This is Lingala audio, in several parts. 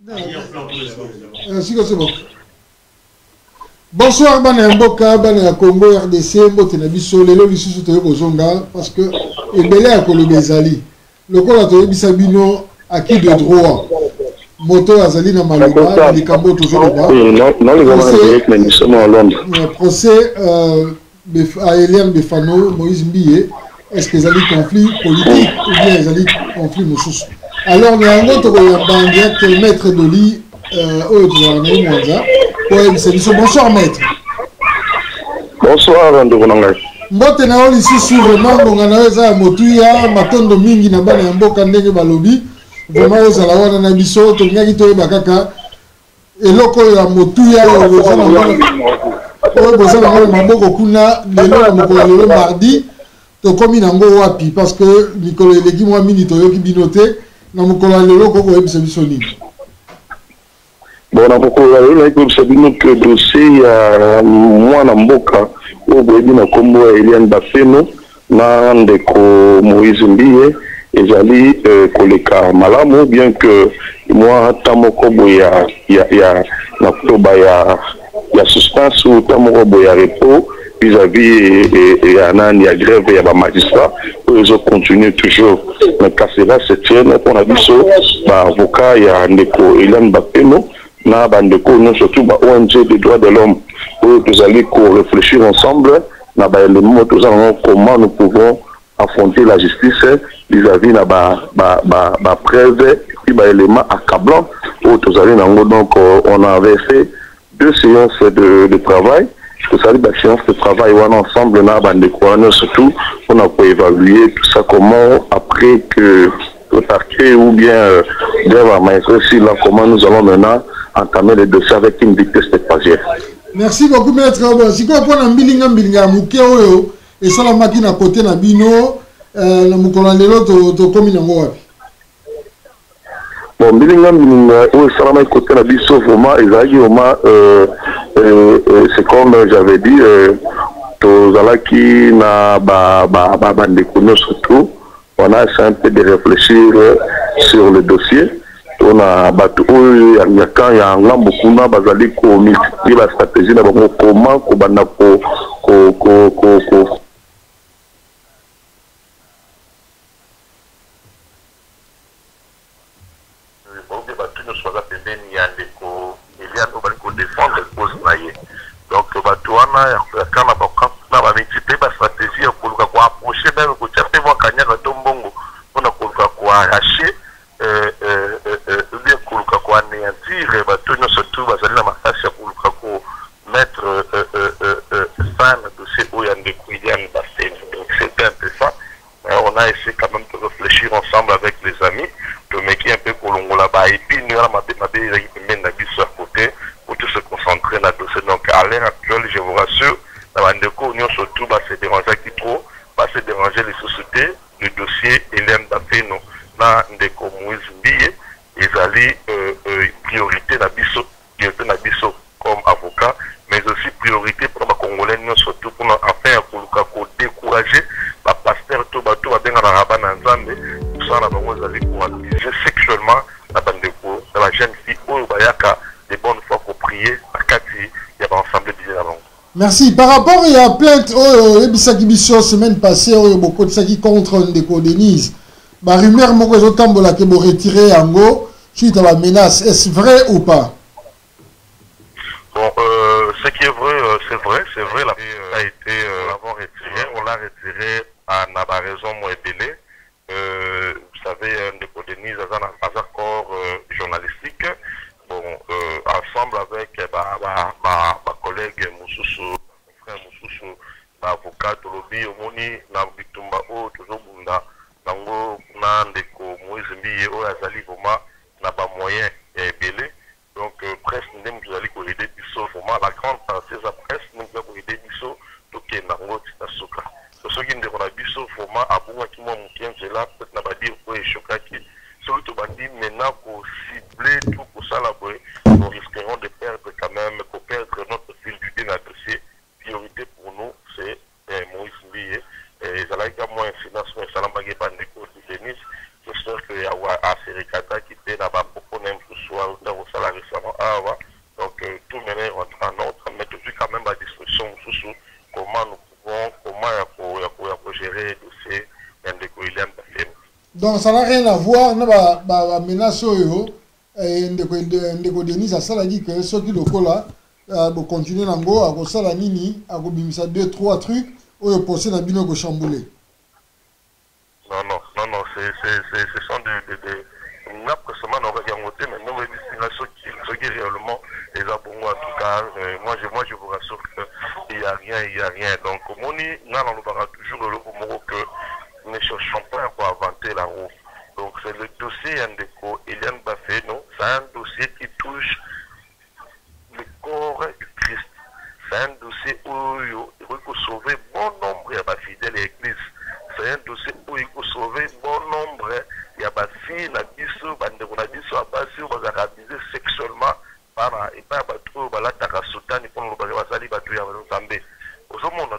C'est bon. Bonsoir Bana Mboka, Bana Congo RDC, Mbotena biso lelo lisusu toyo kozonga parce que ebele ya koloba ezali. Lokola toyebisa bino acquis de droit. Moto azali na maloba likambo tozoloba. Non les gars direct mais nous sommes en Londres. Procès à Eliane Befano, Moïse Mbiye, est-ce que ezali conflit politique ou bien ezali conflit mosusu? Alors nous avons en direct maître Doli bonsoir maître. Bonsoir Ndonanga. Mbote na oli sisi vraiment ngona eza motuya matondo mingi na bana ya mboka ndenge balobi vraiment ozala wana na biso to ngaki to bakaka eloko ya motuya ozala ngona bozala ngona maboko kuna lelo na mokolo lelo mardi to komi nango wapi parce que Nicolas eleki mwa mini to yoki binote na mokolo lelo ko ko ebisa biso nini. Bon, on a beaucoup de que dossier à moi en Mboka, au Brésil, na Combo Eliane Bafeno, na ndeko Moïse Mbiye, et j'allais koleka malamu, bien que moi, tamoko boya, na kutoba ya suspense ou tamoko boya repos, vis-à-vis et ya grève et ya magistrat, ils ont continué toujours. Mais quand cela se tient, on a vu ça, avocat ya ndeko Eliane Bafeno, na bandeko non surtout ba ONG des droits de l'homme où nous allons réfléchir ensemble na ba éléments comment nous pouvons affronter la justice vis-à-vis na ba preuve et ba éléments accablants où nous allons donc on avait fait 2 séances de travail que ça dit séance de travail on ensemble na bandeko surtout on a pu évaluer tout ça comment après que le parquet ou bien comment nous allons maintenant entamer le dossier avec une vitesse de croisière. Merci beaucoup maître. Si quoi pour mbilinga muke oyo et ça la machine à côté na bino na mukolo lelo to komi nango wapi. Bon mbilinga oyo ça la côté na biso vraiment ezali vraiment c'est comme j'avais dit to zalaki na ba ndeko surtout on a essayé un peu de réfléchir sur le dossier. On a battu quand il y a un beaucoup na bazali ko multiplier la stratégie na bango comment ko bana ko donc batuana kana ba na ba multiplier la stratégie ko ko approcher même ko tchape voir kanya ka tombongo on a ko arracher anéantir bateau surtout bazali na makasi ya koluka ko mettre fin na dossier oyo ndeko Eliane Bafeno. Donc c'était un peu ça. On a essayé quand même de réfléchir ensemble avec les amis, de mettre un peu kolongola ba et puis nous ma ezaki pembeni na biso à côté pour tout se concentrer na dossier. Donc à l'heure actuelle je vous rassure na bandeko union surtout se déranger qui trop se déranger les sociétés le dossier Eliane Bafeno na ndeko Moïse Mbiye ezali priorité na biso comme avocat mais aussi priorité pour les Congolais surtout pour afin koluka ko décourager ba pasteur to bato babenga na rabat na nzambe ça na bango ezali ko abuser sexuellement na bandeko na la jeune fille oyo bayaka de bonne foi ko prier akati ya ba ensemble de la bango. Merci. Par rapport à la plainte ebisaki biso semaine passée oyo beaucoup de qui contre ndeko Denise ba rumeur moko ezotambola ke bo retirer yango suite à la menace, est-ce vrai ou pas? Bon, ce qui est vrai, c'est vrai, la a été l'avons retiré, on l'a retiré à la raison moins délai. Vous savez, ndeko Denise a un accord journalistique, bon, ensemble avec ma collègue Moussoussou, frère Moussoussou, l'avocat de lobby, Omoni, Nambitumba, toujours Bunda, Nango, Nandeko, Moïse Mbiye, Azali, Voma, n'a pas moyen belé. Donc, presse, nous allons corriger du saut. La grande partie de la presse, nous allons corriger du saut. Donc, il y a un autre Tasuka. Donc, ceux qui nous ont dit saut, vraiment, à bout, qui m'ont dit, là, peut-être n'a pas dit pour les chocs. Celui qui m'a dit, maintenant, pour cibler tout pour ça, là, nous risquerons de perdre quand même, pour perdre notre fil du dossier. Priorité pour nous, c'est Moïse Mbiye. Et ça a été moins incidence, mais ça n'a pas été de Denis. J'espère qu'il y a un Serikata qui peut là-bas pour qu'on aime tout soit awa donc tout mener en ordre mais tout quand même à disposition sous comment nous pouvons comment gérer dossier ndeko William Bafeno. Donc ça n'a rien à voir na menace oyo ndeko Denis asala dit que ceux qui lokola bo continuer nango akosala nini akobimisa 2-3 trucs oyo posé na bino ko chambouler. Non, ce sont des après semaine on va dire monter mais nous ceux qui réellement les abonnés en tout cas moi je vous rassure qu'il y a rien donc on y on va toujours le mot que ne cherchons pas à inventer la roue. Donc c'est le dossier Ndeko William Bafeno, c'est un dossier qui touche le corps du Christ. C'est un dossier où il faut sauver bon nombre de fidèles à l'église. C'est un dossier où il faut sauver bon nombre de filles, la biso, sexuellement par et pas la tarasutani pour le basali batu ya Nzambe.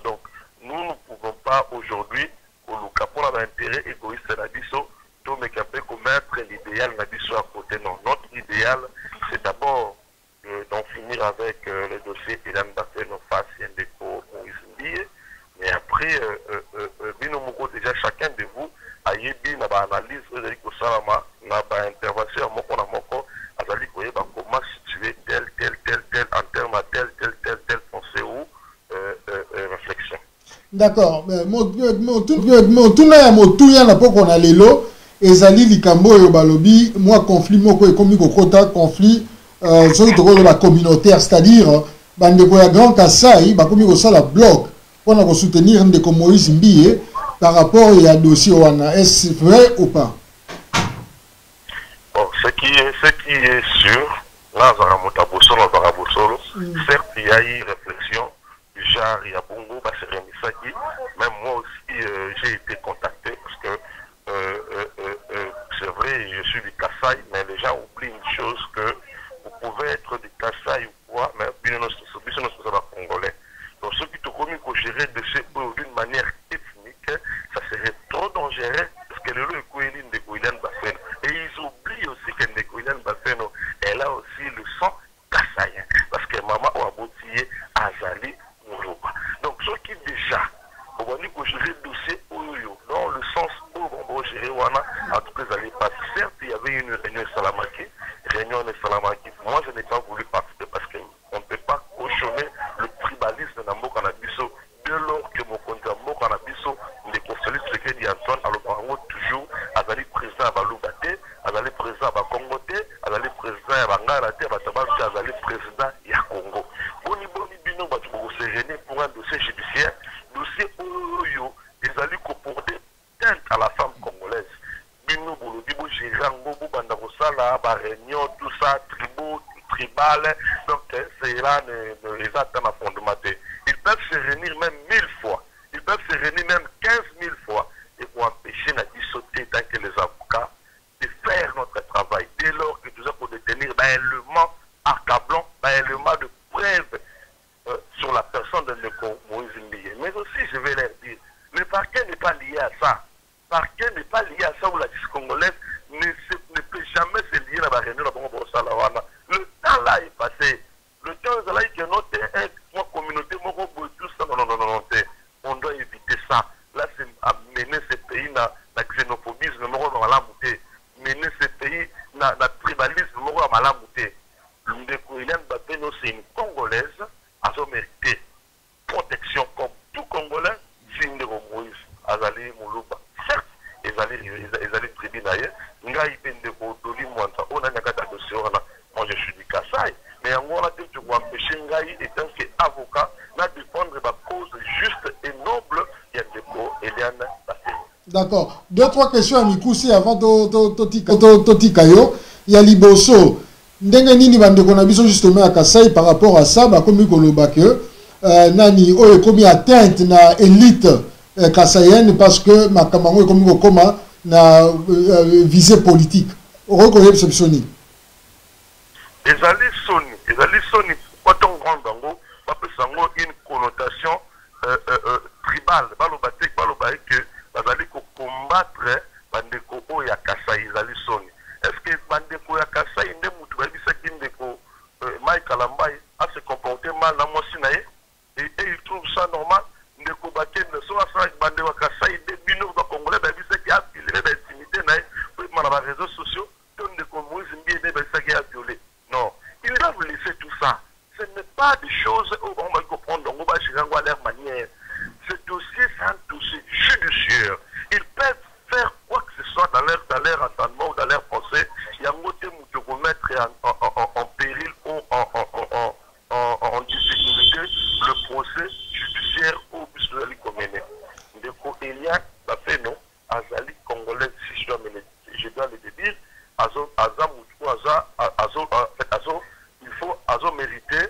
Donc nous ne pouvons pas aujourd'hui pour l'intérêt égoïste de la biso, tout mais capable de mettre l'idéal de la biso à côté. Non, notre idéal c'est d'abord d'en finir avec le dossier William Bafeno face à Ndeko Moïse. Mais après, déjà chacun de vous a eu une analyse de l'Ikosalama, une intervention à Moko, à comment situer tel, en termes à tel pensée ou réflexion. D'accord, mais motuna ya motuya na poko na lelo ezali likambo yo balobi moi conflit moko ekomi kokota conflit soki tokolo ba communautaire, c'est-à-dire bandeko ya Grand Kasai bakomi kosala bloc pour soutenir Ndeko Moïse Mbiye par rapport à dossier wana. Est-ce vrai ou pas? Bon, ce qui est sûr, là certes il y a eu réflexion du genre il y a Bongo Baseremisaki, même moi aussi j'ai été contacté parce que c'est vrai je suis du Kasai mais les gens oublient une chose que vous pouvez être du Kasai ou quoi mais bien nous sommes congolais. Donc ceux qui te commis pour gérer de ces d'une manière ethnique, ça serait trop dangereux parce que le Koélin de William Bafeno. Et ils oublient aussi que Ndeko William Bafeno, elle a aussi le sang kassaïen. Parce que maman a abouti à Zali Mourouba. Donc ceux qui déjà, on va dire que gérer le dossier dans le sens où on va gérer Wana, en tout cas, ils pas. Certes, il y avait une réunion Salamaki. Moi, je n'ai pas voulu participer parce qu'on ne peut pas cautionner le tribalisme de Nambo Kanabiso dès lors que mon candidat Nambo Kanabiso, les conseillers Tshisekedi Antoine, alors toujours, Azali président à Baloubate, Azali président à Congote, Azali président à Bangarate, Azali président à Congo. Boni Bino, se réunir pour un dossier judiciaire, dossier Oyo, Azali comporter teinte à la femme congolaise. Bino Bolodibo, Gérango, Bandabosala, Réunion, tout ça, tribal, donc c'est là les attentes à fondement. Ils peuvent se réunir même 1000 fois, ils peuvent se réunir même 15 000 fois et pour empêcher la sauter tant que les avocats de faire notre travail. Dès lors que nous avons détenir un élément accablant, un élément de preuve sur la personne de Ndeko Moïse Mbiye. Mais aussi, je vais leur dire, le parquet n'est pas lié à ça. Le parquet n'est pas lié à ça où la justice congolaise ne peut jamais se lier à la réunion de la le temps là est passé. Le temps là est que notre communauté, tout ça, non. On doit éviter ça. Là, c'est amener ces pays à la xénophobisme, mener ces pays à la tribalisme, Ndeko William Bafeno, c'est une Congolaise, a mérité protection comme tout Congolais, c'est Ndeko Moïse, Azali Moulouba. Certes, ils allaient tribunal, moi je suis du Kassai, mais en gros, tu peux empêcher Ngaï étant qu'avocat, de défendre la cause juste et noble, il y a Eliane Bafeno. D'accord. 2-3 questions à Mikoussi avant Totikayo. Il y a Liboso. Ndenge nini bandeko na biso justement à Kassai par rapport à ça, bah comme koloba que nani oyo komi atteinte na élite kassaïenne parce que makamango komi koma na visée politique. Reconnaître exceptionnel. Ezali Sony, quand on grand bango, on une connotation tribale, balobate que bazali ko combattre bandeko ya Kassai Ezali Sony. Est-ce que bandeko ya Kassai nde mutu babisa kindeko Zalambaye à se comporter mal dans mon Sinaï et il trouve ça normal. Ne combattre ne soit pas bandé ou Kassai, des binous de Congolais, qui a violé l'intimité, pour les réseaux sociaux, donc de Congolais, qui a violé. Non, ils doivent laisser tout ça. Ce n'est pas des choses où on va comprendre, on va gérer à leur manière. Ce dossier, c'est un dossier judiciaire. Ils peuvent faire quoi que ce soit dans leur entendement ou dans leur pensée. Il y a un côté où tu peux mettre en péril ou en difficulté le procès judiciaire ou Bissouali Komené. Donc, il y a fait non, Azali Congolais, si je dois le dire, il faut Azo mériter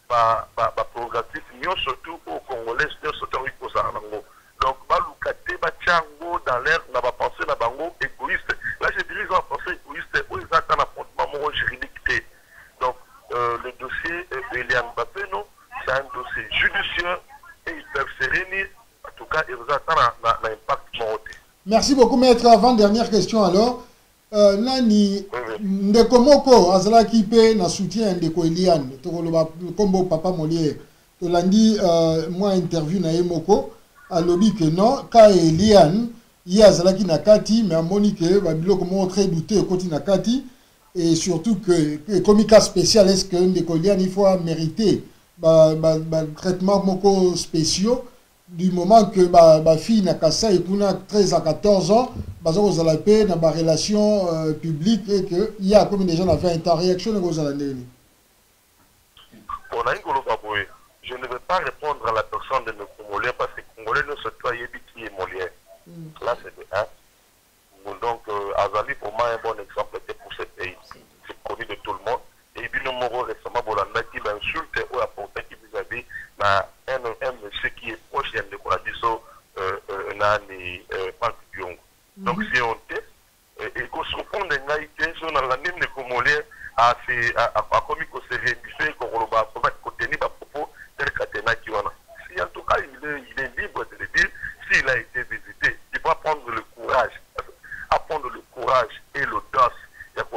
ma prérogative, surtout aux Congolais, surtout aux Congolais. Donc, Balukaté, Bachango, dans l'air, n'a pas pensé, n'a pas égoïste. Là, je dirais qu'ils ont pensé égoïste, où ils attendent un affrontement juridique. Donc, le dossier Eliane Mbappé, non, c'est un dossier judiciaire et ils peuvent se réunir. En tout cas, ils attendent l'impact morté. Merci beaucoup, maître. Avant-dernière question alors. Nani, ndeko moko azalaki pe na soutien ndeko Eliane tokoloba kombo papa Molière tolandi moi interview na ye moko alobi que non ka Eliane ye azalaki na kati mais amoni que ba biloko mo très douté ekoti na kati et surtout que comme cas spécial est-ce que ndeko Eliane il faut mériter ba traitement moko spéciaux du moment que ma fille n'a qu'à ça et pour 13 à 14 ans, vous allez payer dans ma relation publique et qu'il y a comme des gens qui ont fait une réaction aux Alandais. Je ne vais pas répondre à la personne de nos Congolais parce que les Congolais ne se toyent qui est Molière. Là, c'est de un. Donc, Azali, pour moi, un bon exemple pour ce pays. C'est connu de tout le monde. Et puis, nous mourons récemment, Bolanda qui m'insulte ou apporte qui vous avez un monsieur qui est proche de Koradiso, donc si on teste, et qu'on se répond de naïté, sur la même de Comolien, à commis qu'on se réduit, qu'on va contenir à propos tel Katena Kiwana. Si en tout cas il est libre de le dire, s'il a été visité, il va prendre le courage, apprendre le courage et l'audace. Il y a que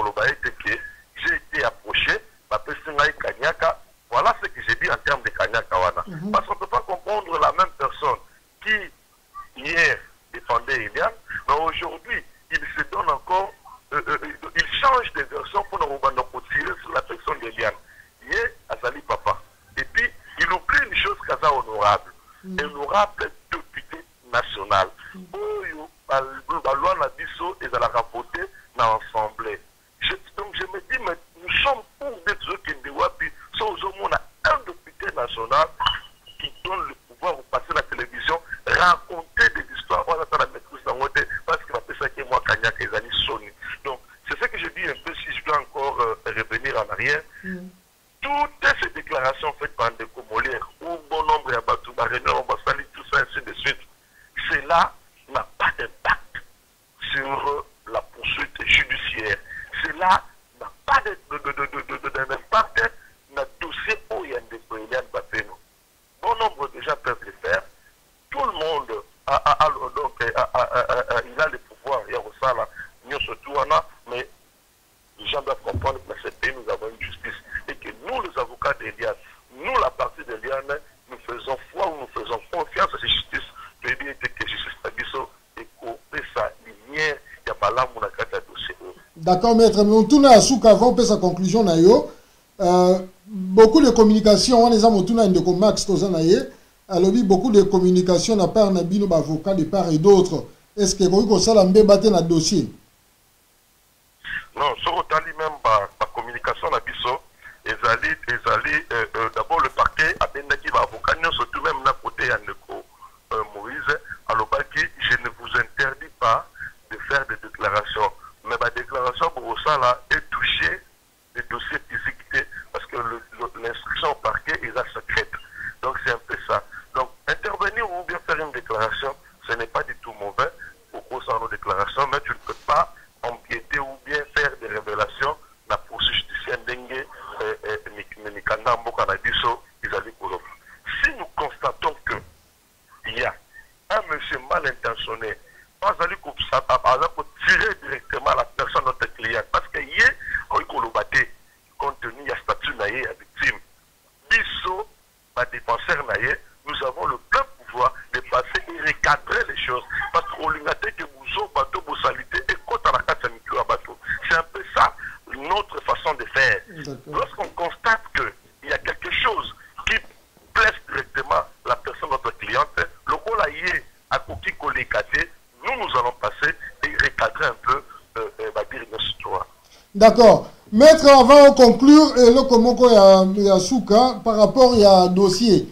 j'ai été approché, ma personne est Kanyaka. Voilà ce que j'ai dit en termes de Kanyaka Wana. Parce qu'on ne peut pas comprendre la même personne qui, hier, défendait Eliane, mais aujourd'hui, il se donne encore, il change de version pour nous tirer sur la personne d'Eliane. Hier, Azali Papa. Et puis, il oublie une chose qu'Aza honorable. Honorable député national. La loi n'a dit ça et elle a rapporté dans l'Assemblée. Donc, je me dis, mais nous sommes pour des gens qui ne doivent plus. Sans on a un député national qui donne le pouvoir de passer la télévision, raconter des histoires, on attend la maîtrise dans votre parce qu'il a fait ça qui est moi, Kanyaka et Zani Soni. Donc, c'est ce que je dis un peu, si je dois encore revenir en arrière. Toutes ces déclarations faites par des Molière, ou bon nombre de Batou, Réunion, Bassali, tout ça, ainsi de suite, cela n'a pas d'impact sur la poursuite judiciaire. Cela n'a pas d'impact dans le dossier où il y a des Eliane Mbappé. Bon nombre de gens peuvent le faire. Tout le monde il a le pouvoir. Il y a ça là, surtout mais les gens doivent comprendre que dans ce pays, nous avons une justice. Et que nous, les avocats d'Eliane, nous, la partie d'Eliane, nous faisons foi ou nous faisons confiance à cette justice. Je dis que justice Tabiso et que ça lumière, il y a pas là mon dossier. D'accord, maître. Mais on tourne à Souk avant, on sa conclusion. Beaucoup de communication, on les a montré de Max Tozanaye. Alors, beaucoup de communication à part Nabino, avocat de part et d'autres. Est-ce que vous avez un débattre dans le dossier? Non, sur autant même la communication à Bisso, d'abord le parquet a bien dit avocat, surtout même d'un côté Moïse, alors je ne vous interdis pas de faire des déclarations. Mais ma déclaration pour ça là est touchée des dossiers physiques parce que l'instruction au parquet est secrète. Donc c'est un peu ça. Donc intervenir ou bien faire une déclaration, ce n'est pas du tout mauvais pour ça nos déclarations, mais tu ne peux pas empiéter ou bien faire des révélations la poursuite judiciaire dengue Mikanda Mboka Nadiso Isali Koloba. Si nous constatons que il y a un monsieur mal intentionné, pas aller tirer directement la personne notre client parce que hier on Kolobate compte tenu il y a statut naïe à victime défenseur naïe, nous avons le plein pouvoir de passer et recadrer les choses. Parce qu'on lui a dit que vous avez bateau, vous salité et quand on a 4 micro à bateau. C'est un peu ça notre façon de faire. Lorsqu'on constate qu'il y a quelque chose qui blesse directement la personne, notre cliente, le rôle est à Koki Kolékaté, nous allons passer et recadrer un peu notre histoire. D'accord. Maître, avant de conclure, le komoko ya souka par rapport à dossier,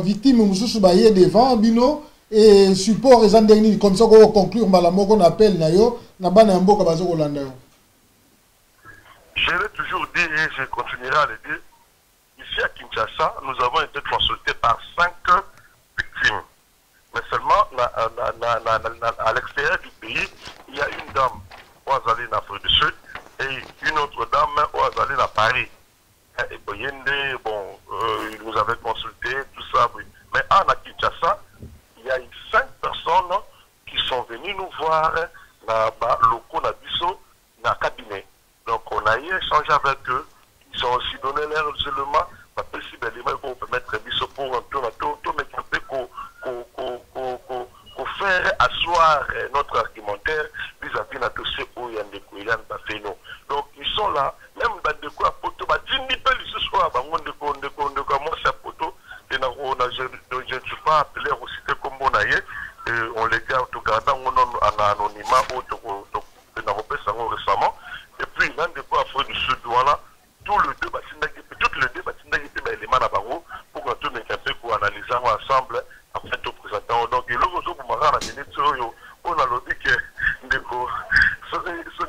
victime mususu ba yé devant bino et support les derniers comme ça qu'on conclure malamo qu'on appelle nayo na bana mboka bazo kolanda yo. Je l'ai toujours dit et je continuerai à le dire. Ici à Kinshasa, nous avons été consultés par 5 victimes. Mais seulement à l'extérieur du pays, il y a une dame où elle est en Afrique du Sud et une autre dame où elle est à Paris. Et bon, il nous avait consulté, tout ça. Oui. Mais à Kinshasa, il y a eu 5 personnes qui sont venues nous voir dans le locaux d'Abisso, dans le cabinet. Donc on a eu échangé avec eux, ils ont aussi donné leur éléments, pour permettre Bisso pour un peu pour faire asseoir notre argumentaire vis-à-vis de notre dossier où il y a des couillans Bafeno. Donc ils sont là, même de quoi photo, je ne suis pas appelé au cité comme on a eu, on les garde tout gardant en anonymat récemment. Et puis, l'un des points Afrique du Sud, voilà, toutes les deux bâtiments éléments à Barreau pour que tout le pour analyser ensemble en fait au présentant. Donc, il y a l'autre pour m'arrêter à la minute, on a dit que ceux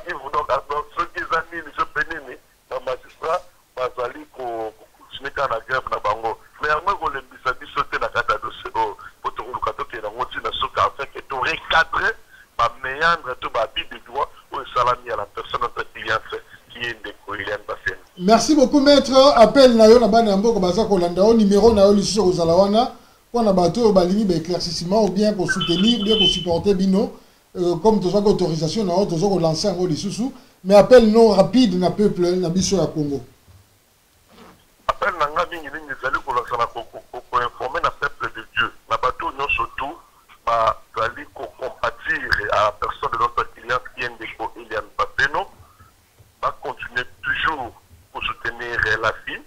qui vous donnent, ceux qui examinent, ceux qui péniment, dans le magistrat, bazali pour continuer à la grève dans Bango. Mais à moi, on les mis sauter dans la dossier pour te rouler qui est dans le monde, afin que tu recadres, ma méandre, tout ma bille de doigt, ou salami à la personne, notre client qui est de Koilian Bassène. Merci beaucoup, maître. Appel na yo na bana mboka baza kolanda o numéro na yo lisu ko zalawana pour na bato balingi ba éclaircissement ou bien pour soutenir, ou bien pour supporter bino comme tous autres autorisation na tous autres lancer en lisu mais appel non rapide na peuple na biso ya Congo. Appel na ngabi ngi zali ko lancer na ko informer na peuple de Dieu. Na bato non surtout ba zali ko compatir à la personne de notre client qui est de Koilian Bassène. Va continuer toujours pour soutenir la fille,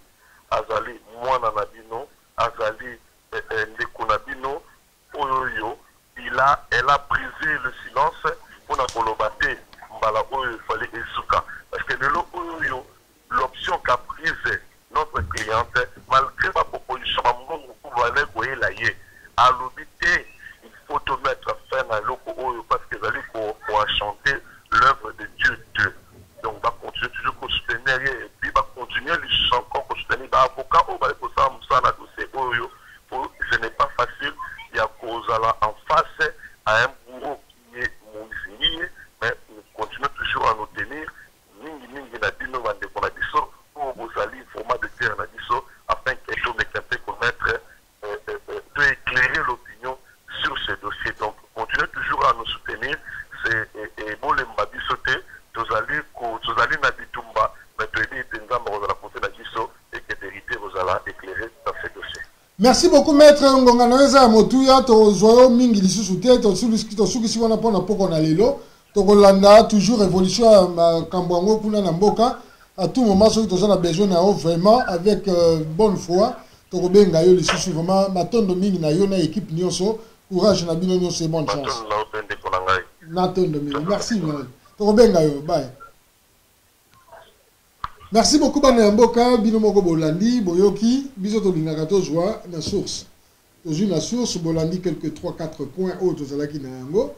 Azali Mwana Nabino, Azali Ndekonabino, Oyoyo. Elle a brisé le silence pour la kolobate, Mbala Oyo, il fallait Esuka. Parce que de l'Oyo, l'option qu'a prise notre cliente, malgré ma proposition, à l'obité, il faut te mettre fin à l'Oyo parce que Zali pour chanter l'œuvre de Dieu. Donc, on va continuer toujours à soutenir et puis on va continuer encore à soutenir l'avocat au bas pour ça, dossier. Ce n'est pas facile. Il y a cause en face à un bourreau qui est moïsinier, mais nous continuons toujours à nous tenir. Mingi na dino vande qu'on a dit ça, pour vous aller format de terre na dit ça, afin que les gens puissent connaître, de éclairer l'opinion sur ce dossier. Donc, continuez toujours à nous soutenir. C'est bon les mbadi sauter. Tous allez na bitumba, mais tu es dit nzamba vous allez porter la giso et que vérité vous allez éclairer dans ce dossier. Merci beaucoup maître Ngonga Noeza Motuya to zoyo mingi lisusu te to sukisi wana pona poko na lelo to kolanda toujours évolution ma kambwango kuna na mboka à tout moment soki toza na besoin na vraiment avec bonne foi to kobenga yo lisusu vraiment matondo mingi na yo na équipe nyonso courage na bino nyonso et bonne chance. Matondo mingi merci Tokobenga yo, bye. Merci beaucoup bana mboka bino moko bolandi boyoki biso to lingaka to joie na source. Tozu na source bolandi quelques 3-4 points autres zalaki na yango.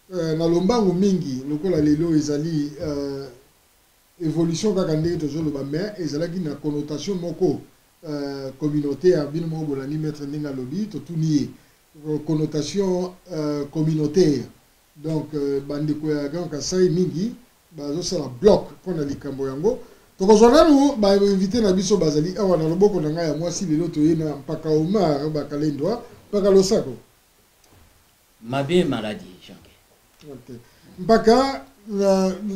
Na lombango mingi lokola lelo ezali évolution kaka ndenge tozo loba mais ezalaki na connotation moko communautaire bino moko bolandi maître ndinga lobi to tunier connotation communautaire. Donc, bandeko ya Grand Kasai mingi, bazosala bloc pona likambo yango. Tokozwana nous ba invité na biso bazali awa na loboko na ngai ya mwasi lelo toyena mpaka Omar bakalendwa mpaka Losako. Mabe maladie Jean-Ké. OK. Mpaka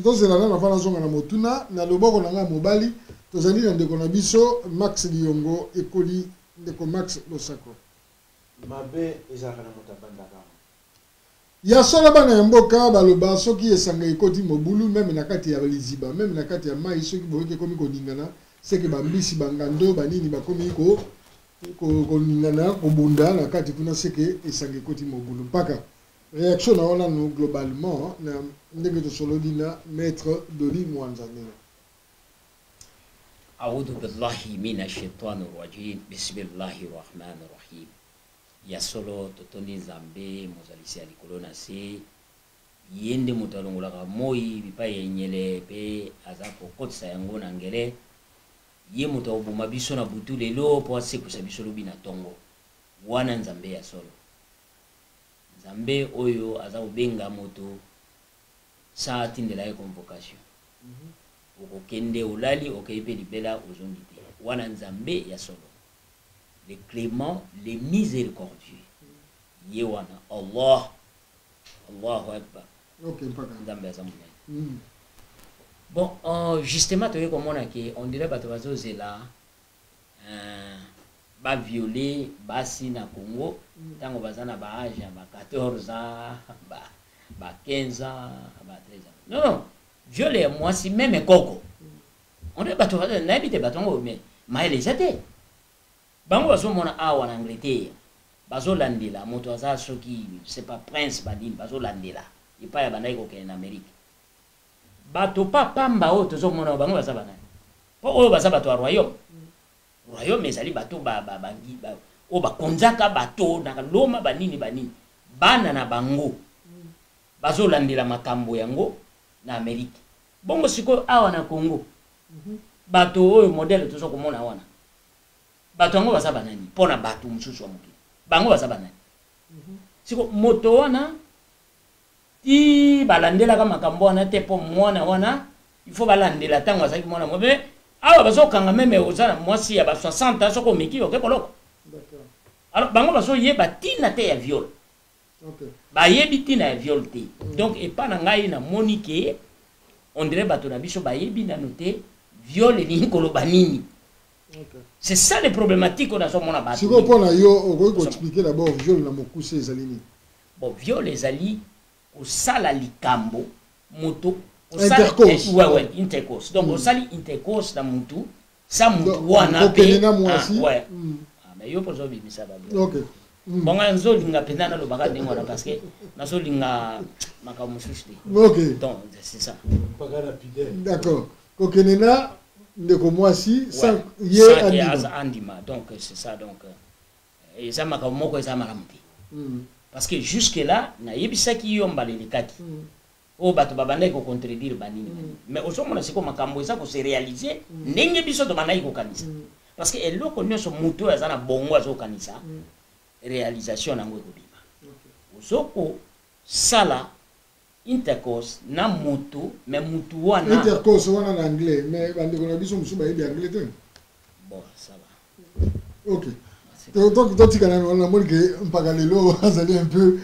tozela na fana zonga na motuna na loboko na ngai mobali tozali na ndeko na biso Max Liongo ekoli ndeko Max Losako. Mabe ezalaka na moto abandaka. Ya solo bana ya mboka baloba soki esanga ekoti mobulu même na kati ya liziba même na kati ya mai soki boyeke komi koningana seke bambisi bangando banini bakomi koningana kobunda na kati kuna seke esanga ekoti mobulu mpaka réaction naona no globalement na ndenge tosololi na maître Doli Mwanzane. أعوذ بالله من الشيطان الرجيم بسم الله الرحمن الرحيم ya solo totoni zambe mozalisi ya likolo na se yende moto alongolaka moi bipai enyele pe aza kokotisa yango na ngele ye moto oboma biso na butu lelo po asekusa biso lobi na tongo wana nzambe ya solo nzambe oyo aza kobenga moto sa atindela ye convocation okokende olali okei pe libela ozongi te wana nzambe ya solo le clément, le miséricordieux. Yewana, Allah. Allahu Akbar. Ok, bon, justement, tu vois comment on dirait que tu là, ba violer, basi na Congo, tant que tu ba âge, ba 14 ans, ba 15 ans, ba 13 ans. Non, non, violer moi si même coco. On dirait que tu vas n'habiter batongo, mais les athées. Bango bazo mona awa na Angleterre bazo landela moto aza soki c'est pas prince badini bazo landela ipa ya bandai ko kena Amerique bato pa pamba o tozo mona bango baza bana po o baza bato ya royaume ezali bato bangi o ba konzaka bato na loma banini bana na bango bazo landela makambo yango na Amerique bongo siko awa na Congo bato o modèle tozo ko mona wana bato yango baza banani pona bato mususu wa mokili bango baza banani siko moto wana ti balandela ka makambo wana te po mwana wana il faut balandela tango azaki mwana mobe awa bazo kanga meme ozana mwasi ya ba 60 ans soko meki oke koloko d'accord alors bango bazo yeba tina te ya viol okay ba yebi tina ya viol te donc et pas na ngai na monike on dirait bato na biso ba yebi na noté viol ni koloba nini. Okay. C'est ça les problématiques qu'on a sur mon abattu. Si vous prenez, on va expliquer d'abord viol na mokuse ezalini. Bon, viol ezali au sala likambo moto intercourse. Ouais, intercourse. Donc au sali intercourse na mutu, sa mutu wana pe. Ouais. Ah mais yo pozo bibi ça ba. OK. Bon nzo linga penda na lo baka ndengwa parce que na so linga makamusushi. OK. Donc c'est ça. D'accord. Kokenena ndeko mwasi sans andima donc c'est ça donc et ça maka moko ça maramti parce que jusque là na yebisaki yo mbaleli kati o bato babanda ko contredire banini mais ozomona siko makambo eza ko se réaliser ndenge biso to bandai ko kanisa parce que eloko nyonso muto azana bongo azo kanisa réalisation nango ko bima ozoko sala intercourse na mutu mais mutu wana intercourse wana en anglais mais bande ko na biso musu ba yebi anglais te bon ça va OK donc tikana na moni que mpaka lelo azali un peu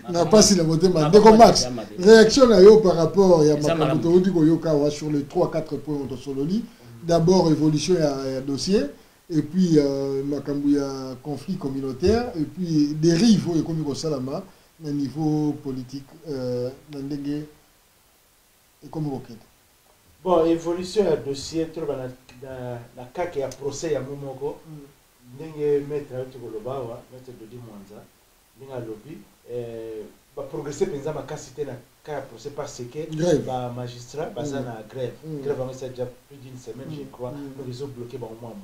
na pasi la motema ndeko Max réaction na yo par rapport ya makambo to ko yoka wa sur les 3-4 points de sololi d'abord évolution ya dossier et puis makambo ya conflit communautaire et puis dérive et comme ko salama na niveau politique ndenge et comme roquette. Bon, évolution du dossier trop na kaka ya procès ya momoko ndenge maître auto kolobawa maître Dodi Mwanza ndinga lobby ba progresser penza makasi te na ka procès parce que ba magistrat baza na grève va ça déjà plus d'une semaine je crois donc ils ont bloqué ba au moins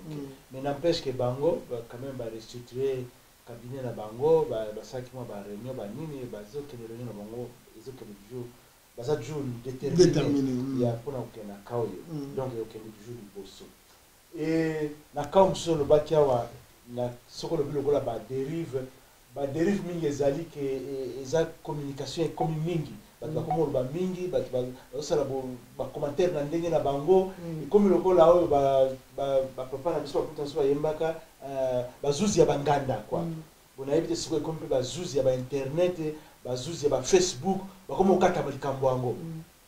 mais n'empêche que bango quand même ba restructurer cabinet na bango ba saki mo ba réunion ba nini ba zo ke réunion na bango ils ont que le jour ba ça jour déterminé ya pona okena kao donc okena jour liboso et na kao msolo bakiawa na soko le bilo la ba dérive mingi ezali ke eza communication et comme mingi ba comme ba mingi ba sala ba commentaire na ndenge na bango comme lokola oyo ba papa na biso ba so yembaka bazuzi ya banganda quoi bona ebite siko comme bazuzi ya ba internet bazuzi ya ba Facebook ba comme okata ba likambo yango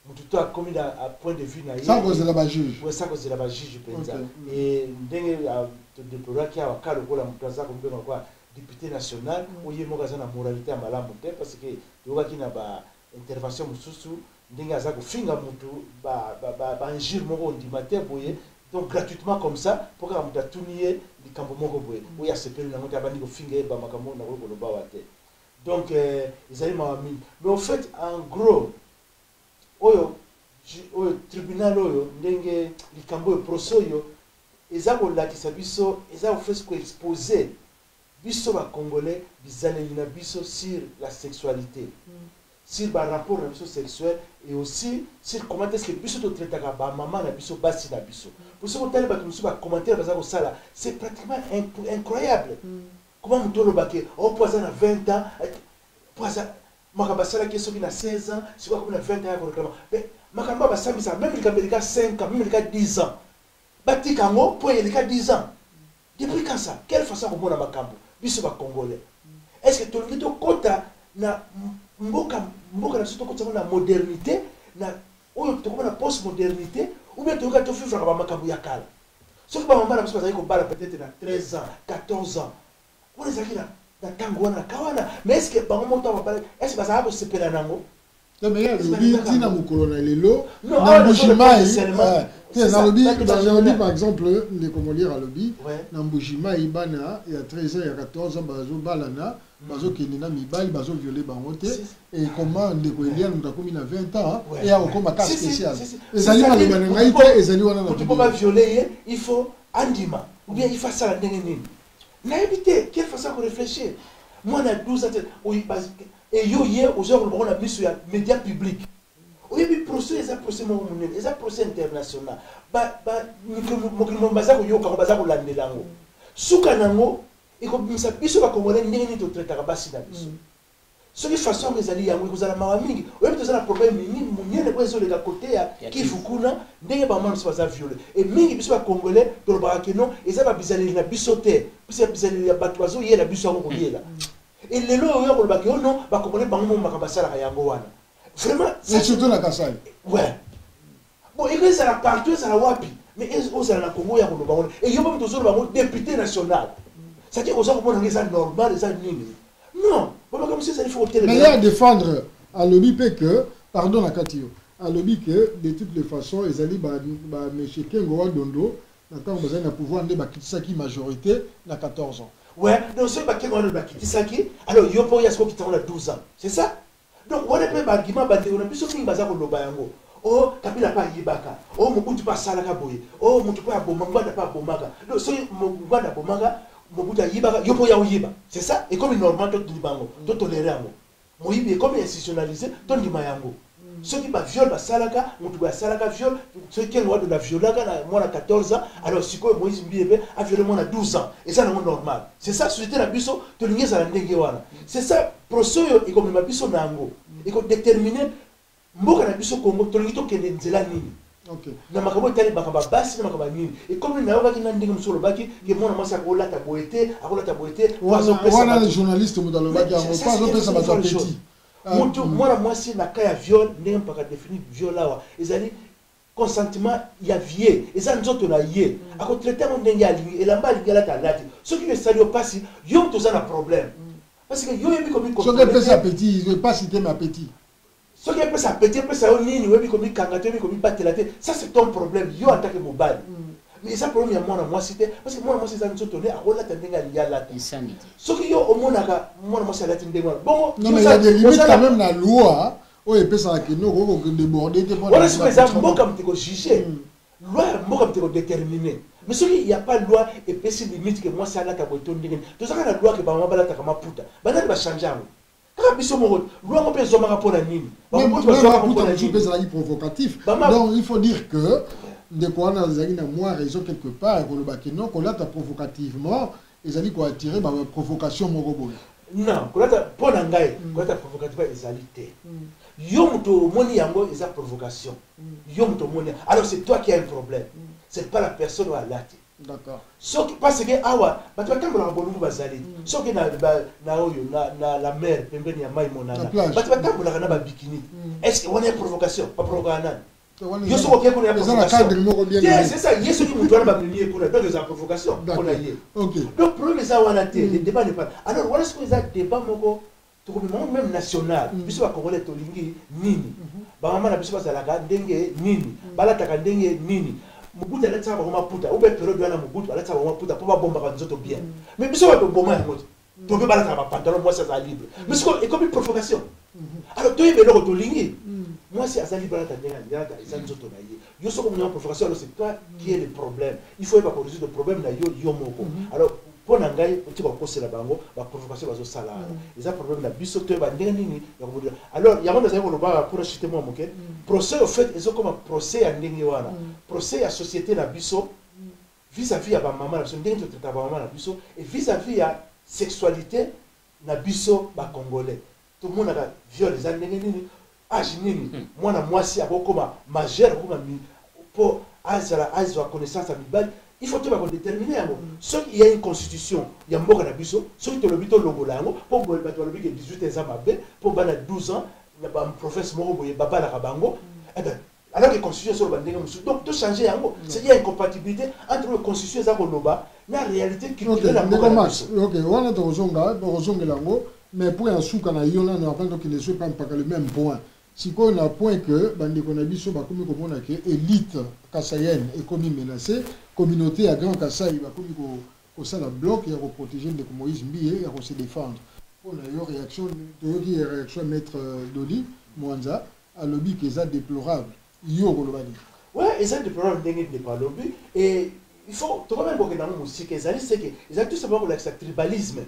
mutu to akomi na point de vue na ye ça cause la juge ouais ça cause la juge penza Okay. et ndenge to déplora ki awa kalo kola mutu aza kombe kwa député national oye moko aza na moralité ya malamu te parce que tokaki na ba intervention mususu ndenge aza kofinga mutu ba injure moko ndima te boye donc gratuitement comme ça pour que mutu atuni ye likambo moko boye oyo asepeli nango te abandi kofinga ye bamakambo na koloba wa te donc ezali mawa mingi mais au fait en gros oyo tribunal oyo ndenge likambo oyo procès oyo eza kolakisa biso eza ofesi koexpose biso bacongolais bizaleli na biso sur la sexualité sur rapport na biso sexuel et aussi sur comment est-ce que biso totraitaka bamama na biso basi na biso pour soki otali bato mosusu bacommentaire baza kosala c'est pratiquement incroyable comment moto olobake po aza na 20 ans po aza makambo asalaki soki na 16 ans soki akomi na 20 ans ya koreklama mais makambo basambisa même likambo elika 5 ans même elika 10 ans batika yango po elika 10 ans depuis quand ça quelle façon komona makambo biso bacongolais est-ce que tolingi tokota na mboka na biso tokota na modernité na oyo tokoma na post-modernité ou bien toyoka tofivaka bamakambo ya kala soki bamama na biso bazali kobala peut-être na 13 ans 14 ans wana ezalaki na ntango wana na kawana mais est-ce que bango moto babala est-ce que bazalaka kosepela nango mais lobi tina mokolo na lelo Non, na Mbujimai dans le lobby par exemple les comolières à lobby na Mbujimai bana il y a 13 ans il y a 14 ans bazo balana bazo kenina mibali bazo violer bango te et comment ndeko Eliane mutakomi na 20 ans et a okoma cas spécial ezali maloba na ngai te ezali wana na tu peux pas violer il faut andima ou bien il faut ça la ndenge nini na éviter quelle façon de réfléchir moi na 12 ans oui et yo ye aujourd'hui on a mis sur les médias publics oui mais procès c'est un procès mondial c'est un procès international mokili baza koyoka baza kolandela yango suka nango ekobimisa biso bakongolais ndenge nini totraitaka basi na biso soki façon ezali yango ekozala mawa mingi oyebi tozala problème mingi monene po ezoleka kote ya kivu kuna ndenge bamama biso baza viole e mingi biso bakongolais tolobaka keno eza babizaleli na biso te biso babizaleli ya bato bazoyela biso yango koyela et lelo oyo kolobaki yo non bakongolais bango mo makambo basalaka yango wana vraiment c'est surtout la Kasai ouais bon ezala partout ezala wapi mais ozala na Congo ya koloba wana et yo babi tozoloba bango député national c'est-à-dire oza komona eza normal eza nini non comme si ça il faut mais il y a défendre à lobby que pardon la Katio à lobby que de toutes les façons ezali ba monsieur Kengo wa Dondo na tango bazali na pouvoir nde bakitisaki majorité na 14 ans. Ouais, donc ce Kengo wa bakitisaki alors yo po ya soko kitana 12 ans. C'est ça? Donc on a pas argument bande on a biso kingi baza ko loba yango. Oh Kabila pa yibaka. Oh Mobutu pa salaka boye. Oh Mobutu pa bomanga pa bomaka. Donc so Mobutu bomanga Mobutu yibaka yo po ya yiba. C'est ça? Et comme normal to dibango, to tolérer yango. Moyibi comme institutionnalisé to ndima yango. Ceux qui violent salaka, Mobutu ba salaka viol, ceux qui ont de la violaka na moi à 14 ans, alors si quoi Moïse Mbiebe a violé moi à 12 ans. Et ça c'est normal. C'est ça société na biso to lingeza na ndenge wana. C'est ça procès et comme ma biso nango. Et qu'on déterminer mboka na biso Congo to lingito kende nzela nini. OK. Na makabo tali bakaba basi na makaba nini. Et comme na yoka kina ndenge musolo baki ke mona mwasi akola ta boete, wana les journalistes modalo baki en pas pesa ba petit. Moi moi si na cas ya viol ndenge mpaka définir viol awa ezali consentement ya vie eza nzoto na ye ako traiter mon ndenge ali elamba alingala ta lati ce qui le sali opasi yo toza na problème parce que yo yebi komi so que pesa petit je vais pas citer ma petit so que pesa petit pesa yo nini webi komi kanga to yebi komi batela te ça c'est ton problème yo en tant que mobile mais ça problème ya mwana mwasi te parce que mwana mwasi eza nzoto ne akola ta ndenge ali lati insanité soki yo omonaka mwana mwasi alati ndenge wana bon non mais il y a des limites quand même la loi oyo epesaka kino koko déborder te wana soki eza mboka mute kojuge loi ya mboka mute kodétermine mais soki il y a pas loi epesi limite ke mwasi alata boye to ndenge tozaka na loi ke bamama balataka maputa banani bachange yango kaka biso moko loi ngo mpe ezomaka mpona nini ezalaki provocatif donc il faut dire que ndeko wana azali na mwa raison quelque part kolobaki non kolata provocativement ezali koattirer ba provocation moko boye non kolata mpona ngai kolata provocative ezali te yo moto omoni yango eza provocation yo moto omoni alors c'est toi qui as un problème c'est pas la personne oyo alati D'accord. Soki parce que awa bato batambola bolungu bazali soki na oyo na la mer pembeni ya mai monana bato batambola na ba bikini est-ce que on est provocation pas provocation yo soko ke kuna provocation c'est ça yeso ki mutu na ba mimi kuna donc c'est provocation pour la yé OK donc problème ça wana te le débat n'est pas alors voilà ce que ça débat moko to ko même national biso ba congolais to lingi nini ba mama na biso bazalaka ndenge nini balataka ndenge nini Mubutu aletsa ba maputa ube periode wana mubutu aletsa ba maputa po ba bomba ka nzoto bien mais biso ba bomba ya moto to be balaka ba pantalon moi ça libre mais c'est comme une provocation alors to yebe loko to lingi moi c'est azali libre ta ndenga ndaka isa nzoto na ye yo soko une provocation alors c'est toi qui est le problème il faut pas résoudre le problème na yo moko alors pour nangai tu vas causer la bango ba provocation bazo sala ils a problème na biso to ba ndenga nini alors ya ngona zako loba pour acheter moi moké procès au fait ils ont comme procès à ndenge wana procès à société na biso vis-à-vis ya ba maman na biso ndenge to ta ba maman na biso et vis-à-vis ya sexualité na biso ba congolais tout le monde a viol les ndenge nini âge nini mwana mwasi akokoma majeur akoma pour azala azwa connaissance à mibali il faut que tu déterminer ce qu'il y a une constitution il y a mboka na biso ce qui te lobito longola yango pour bato lobi que 18 ans mabe pour bana 12 ans na ba professeur moko boye baba la kabango eh ben alors que constitution sur bandenge musu donc tout changer yango c'est il y a incompatibilité entre la constitution za koloba na réalité qui est la mboka na biso OK wana to zonga yango mais pour un souka na yona na avant que les soit pas le même point si qu'on a point que bandeko na biso ba komi komona que élite kasayenne est comme menacée communauté à Grand Kassai va comme ko ça la bloc et pour protéger de Moïse Mbié et se défendre pour la réaction de réaction maître Dodi Mwanza à lobby qui est déplorable yo ko lobani ouais ils sont déplorable dingue de pas lobby et il faut to même que dans musique ils allaient c'est que ils ont tout simplement le tribalisme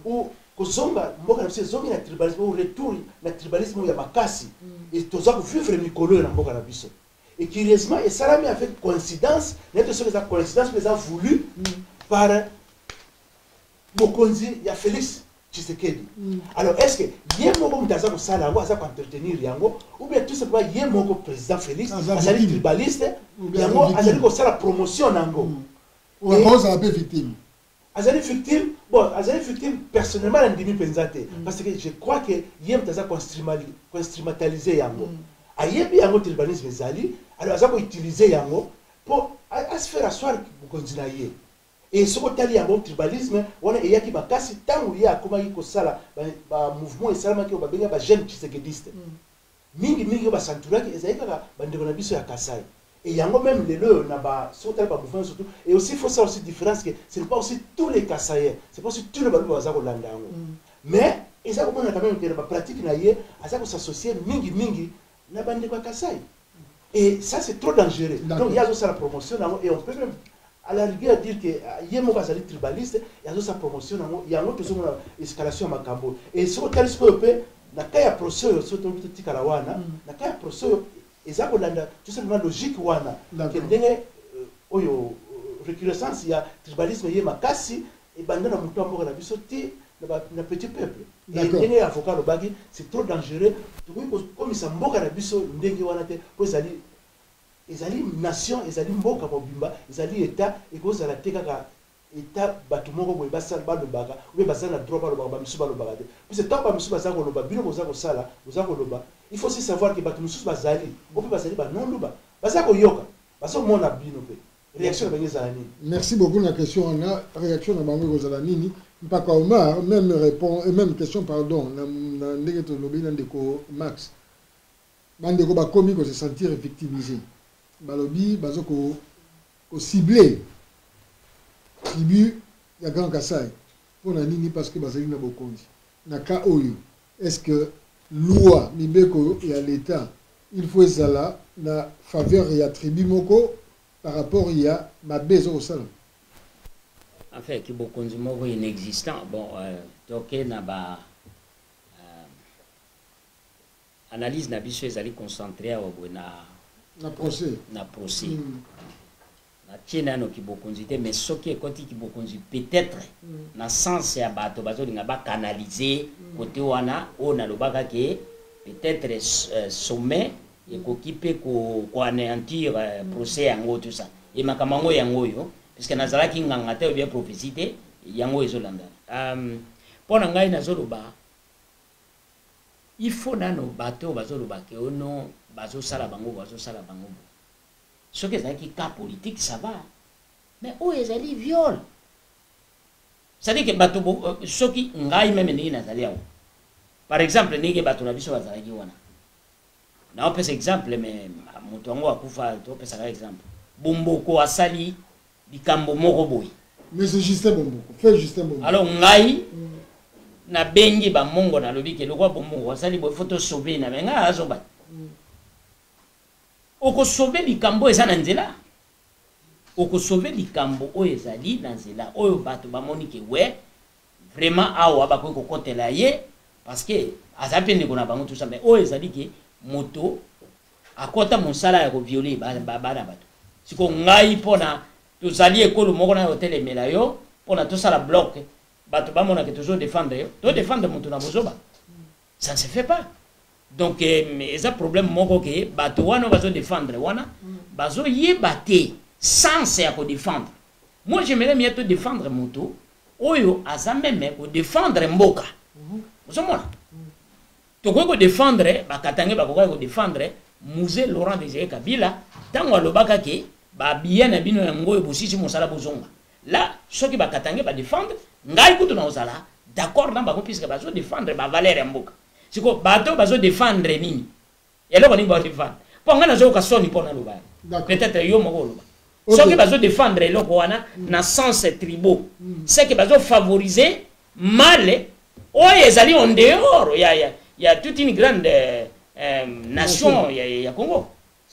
ou kozonga mboka na biso zongi na tribalisme ou retour na tribalisme ya makasi et toza ko vivre mikolo na mboka na biso et curieusement et ça a fait coïncidence n'est-ce que ça coïncidence mais ça voulu par Mokonzi ya Félix Tshisekedi alors est-ce que yemoko mutaza ko sala yango aza ko entretenir yango ou bien tout simplement yemoko président Félix azali tribaliste yango azali ko sala promotion nango ou rose a peu victime azali victime bon azali victime personnellement ndimi pensate parce que je crois que yem taza ko instrumentaliser yango ayebi yango tribalisme ezali alors aza ko utiliser yango pour se faire asseoir Mokonzi na ye et ce que yango tribalisme wana eyaki bakasi tangu ya akomaki kosala ba mouvement esalamaki ba benga ba jeune tshisekediste mingi ba santuraki ezali kaka bandeko na biso ya Kasai et yango même lelo na ba sotala ba mouvement surtout et aussi faut ça aussi différence que c'est pas aussi tous les Kasaïens c'est pas aussi tous les baluba baza ko landa yango mais eza ko mona quand même que ba pratique na ye aza ko s'associer mingi na bandeko ya Kasai et ça c'est trop dangereux donc il y a aussi la promotion et on peut même à la rigueur dire que yemo bazali tribaliste ya zo sa promotion nango yango to zona escalation makambo et so talispo pe na kaya procès so to tika la wana na kaya procès ezako landa tout simplement logique wana que ndenge oyo recrudescence ya tribalisme ye makasi et bandana muto mboka na biso ti na petit peuple et ndenge avocat lo bagi c'est trop dangereux to comme ça mboka na biso ndenge wana te ko ezali nation ezali mboka mobimba ezali état ekoza la tekaka état batu moko boye basala balobaka ou basala droit balobaka bamisu balobaka te parce que tant bamisu bazala koloba bino boza kosala boza koloba il faut aussi savoir que batu misusu bazali ope bazali banonduba baza koyoka bazomona bino pe réaction na bango ezala nini. Merci beaucoup na question na réaction na bango ezala nini mpaka Omar même répond et même question pardon na ndenge to lobi na ndeko Max bandeko bakomi ko se sentir victimisé balobi bazo ko cibler tribu ya Grand Kassai pour na nini parce que bazali na bokonzi na ka oyo est-ce que loi mibeko ya l'état il faut ezala na faveur ya tribu moko par rapport ya mabezo au salon en fait ki bokonzi moko inexistant bon toke na ba analyse na biso ezali concentré au na procès na tiena no kibokonzi te mais soki ekoti kibokonzi peut-être na sens ya bato bazolinga ba canaliser côté wana o na lobaka ke peut-être sommet ekoki pe ko anéantir procès yango tout ça et makamango yango yo puisque nazalaki nganga te ou bien prophétie te yango ezolanda pona ngai nazoloba il faut nano bato bazoloba ke ono bazosala bango ce que ezalaki cas politique ça va mais où ezali viol c'est-à-dire que bato soki ngai meme ndenge nazali awa par exemple ndenge bato na biso bazalaki wana naopesa exemple mais moto yango akufa topesaka exemple Bomboko asali likambo moko boye mais c'est Justin Bomboko fait Justin Bomboko alors ngai na bengi ba mongo na lobi ke lokwa Bomboko asali boye photo sauver na menga azoba oko sauver likambo eza na nzela oko sauver likambo oyo ezali na nzela oyo bato bamoni ke we vraiment awa bakoki kokotela ye parce que azape ndeko na bango tout ça mais oyo ezali ke moto akota mosala ya kovioler bana bato siko ngai pona tozali ekolo moko na hotel emela yo pona tosala bloc bato bamona ke toujours défendre yo to défendre moto na bozoba ça ne se fait pas donc eza problème moko ke bato wana bazo défendre wana bazo yebate sans ya ko défendre moi j'aimerais mieux te défendre moto oyo aza même ko défendre mboka ozomona to ko défendre bakatange bakoka ko défendre Musée Laurent Désiré Kabila tango alobaka ke ba bien na bino yango ebosisi mosala bozonga là ceux qui bakatange ba défendre ngai kutu na ozala d'accord na bako puisque bazo défendre ba valeur ya mboka siko bato bazo défendre nini eloko ni ba défendre ponga na zo ka soni pona loba peut-être yo moko loba ceux qui bazo défendre eloko wana na sens tribaux c'est que bazo favoriser mal oyo ezali en dehors ya toute une grande nation ya Congo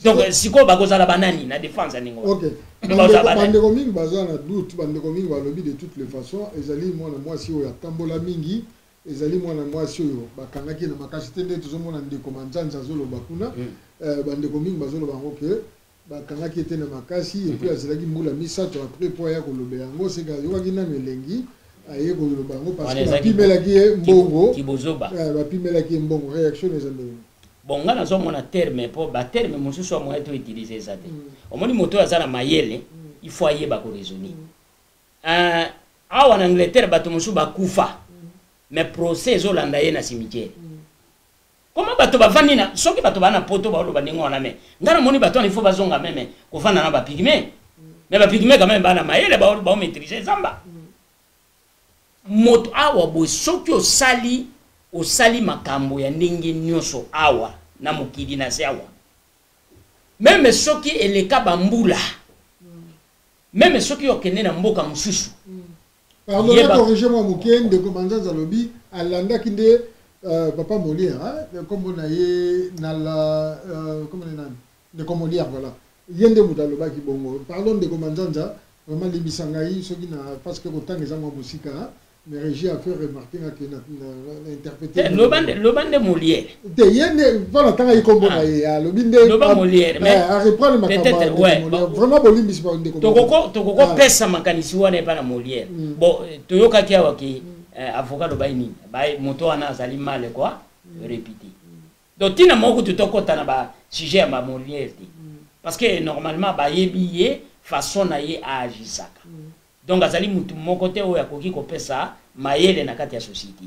donc siko bakozala banani na défense ningo OK bandeko mingi baza na doute bandeko mingi balobi de toutes les façons ezali mwana mwasi oyo atambola mingi ezali mwana mwasi oyo bakangaki na makasi te nde tozomona ndeko manzanza azoloba kuna bandeko mingi bazoloba ngo ke bakangaki te na makasi et puis azalaki mbula misato après po ya koloba yango seka yokaki nano elengi aye koloba yango parce que bapimelaki ye mbongo bapimelaki ye mbongo réaction ezali bon ngana zo mona terme po ba terme mosusu a moyen to utiliser ça te omoni moto azala mayele il faut ayeba ko raisonner awa na Angleterre bato mosusu bakufa mais procès olanda ye na cimetière comment bato bavandi na soki bato bana poto ba loba ndingo wana me ngana moni bato il faut bazonga même ko fanda na ba pygmée mais ba pygmée quand même bana mayele ba maîtriser zamba moto awa bo soki osali makambo ya ndenge nyonso awa na mokili na se awa même soki eleka bambula même soki okende na mboka mosusu pardon na corriger moi mokende ko manzanza lobi alandaki nde papa Molière comme on a ye na la comment on a de comme Molière voilà yende mutaloba ki bongo pardon de ko manzanza vraiment libisangai soki na parce que kotanga ezanga musika mais Régie a fait remarquer que l'interprété le bande Molière de yene voilà tant il comprend le binde le bande Molière mais à reprendre ma peut-être ouais vraiment bolimi c'est pas une déco toko pesa makanisi wana pa na Molière bon toyoka kia waki avocat lo baini ba moto ana azali mal quoi répéter donc tina moko tutokota na ba sujet ma Molière parce que normalement ba yebiye façon na ye agisaka donc azali mutu moko te oyo akoki kopesa mayele na kati ya société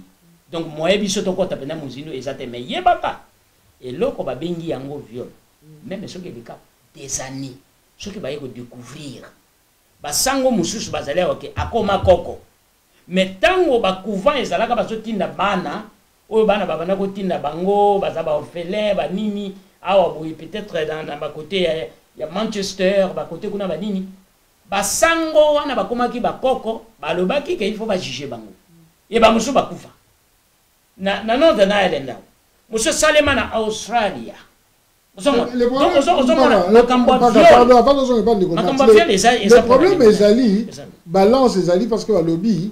donc moye biso tokota pena muzino ezate me yebaka eloko babengi yango viol même soki elika des années soki baye ko découvrir basango mususu bazali oke akoma koko mais tango bakuva ezalaka bazotinda bana oyo bana babana kotinda bango bazaba orphelin banini awa boye peut-être dans ba côté ya Manchester ba côté kuna banini basango wana bakomaki bakoko balobaki ke il faut ba juger bango et ba musu bakufa na Northern Ireland musu salema na Australia le problème ezali balance ezali parce que balobi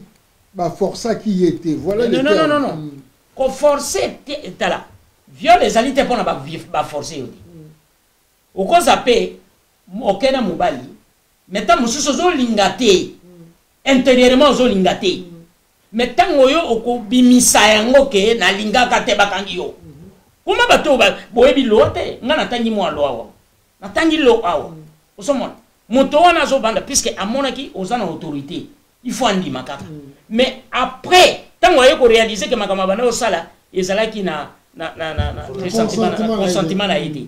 ba força qui était voilà non ko forcer tala viol ezali te pona ba forcer yodi okoza pe okena mobali maintenant mususu zo lingate intérieurement zo lingate maintenant oyo okobimisa yango ke na lingaka te bakangi yo kuma bato boyebi lote nga natangi mo alo awa natangi lo awa osomona moto wana azobanda puisque amonaki oza na autorité il faut andima kaka mais après tango aye ko réaliser que makambo bana osala ezalaki na consentiment na été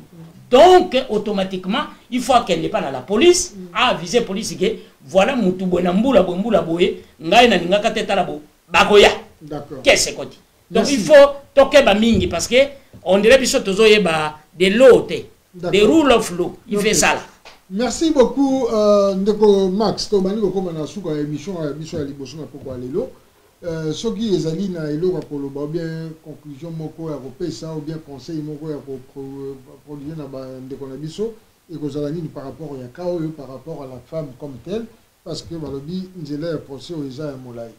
donc automatiquement il faut qu'elle n'est pas dans la police à aviser police que voilà mutu bona mbula boye ngai na ninga kateta la bo bakoya d'accord qu'est-ce que donc il faut toquer ba mingi parce que on dirait biso tozo yeba de l'autre des rule of law il fait ça là. Merci beaucoup ndeko Max to bani ko na suka émission ya liboso na poko alelo soki ezali na eloko koloba bien conclusion moko ya kopesa ou bien conseil moko ya ko produire na ndeko na biso et kozala nini par rapport ya kao par rapport à la femme comme telle parce que balobi nzela ya procès o eza ya molai.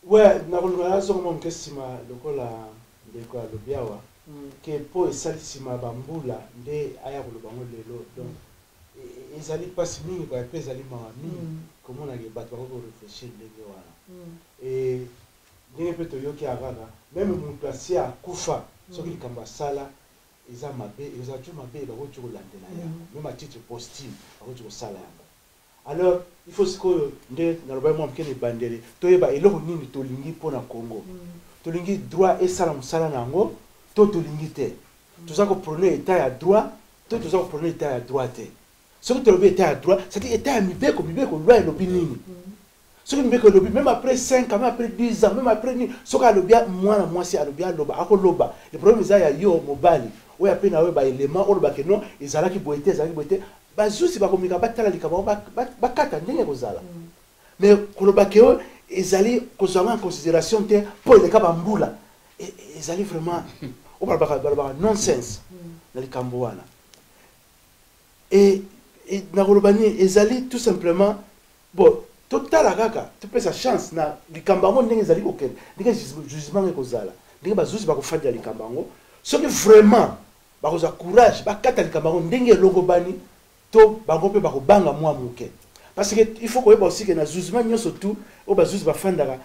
Ouais, na kolonga so mo nkesima lokola ndeko alobiawa que po esalisima bambula nde aya koloba ngo lelo donc ezali pasi mingi kwa pe ezali mawa mingi comment na ke bato bako réfléchir ndenge wana et ndenge pe toyoki akaka même mutu asi akufa soki likambo asala eza mabe eza tu mabe bakoti kolandela ya même à titre posthume bakoti kosala yango. Alors il faut sikoyo nde naloba mwa mkene bandele toyeba eloko nini tolingi mpona Congo tolingi droit esala mosala nango to tolingi te toza koprône état ya droit to toza koprône état ya droit te soki tolobi état ya droit c'est-à-dire état ya mibeko loi elobi nini soki mibeko elobi même après 5 ans même après 10 ans même après nini soki alobia mwana mwasi alobia aloba akoloba le problème eza ya yo mobali oyo ape na oyo baélément olobake non ezalaki boye te bazusi bakomika batala likambo bakata ndenge kozala mais kolobake oyo ezali kozwanga en considération te mpo eleka bambula ezali vraiment obalobaka nonsense na likambo wana et nakoloba nini ezali tout simplement bon totala kaka topesa chance na likambo yango ndenge ezali kokende ndenge jugement ekozala ndenge bazusi bakofandela likambo yango soki vraiment bakozwa courage bakata likambo yango ndenge elongo bani to bango mpe bakobanga mwa moke parce que il faut koyeba aussi que na jugement nyonso tout oyo bazusi bafandaka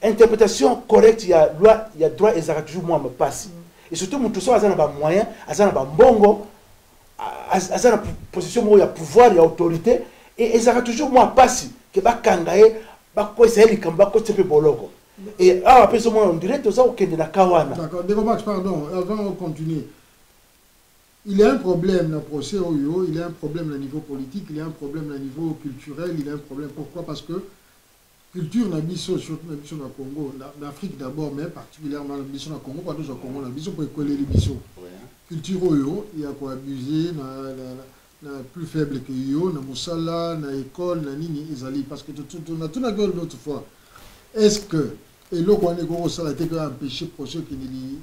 interprétation correcte ya loi ya droit ezalaka toujours mwa mapasi et surtout motu so aza na bamoyen aza na bambongo aza na position moko ya pouvoir ya autorité et ezalaka toujours mwa pasi ke bakanga ye bakoyesa ye likambo bakotisa mpe boloko et awa mpe somona on dirait toza kokende na ka wana. D'accord, Ndeko Max, pardon, avant de continuer. Il y a un problème dans le procès Oyo, il y a un problème au niveau politique, il y a un problème au niveau culturel, il y a un problème. Pourquoi? Parce que culture na biso, surtout na biso na Congo, l'Afrique d'abord, mais particulièrement na biso na Congo, pas tous au Congo, na biso pour écoler les biso. Culture Oyo, il y a quoi abuser, na plus faible que yo, na musala, na école, na nini, ezali, parce que tout na gueule l'autre fois. Est-ce que et là, on est ça a été empêché pour ceux qui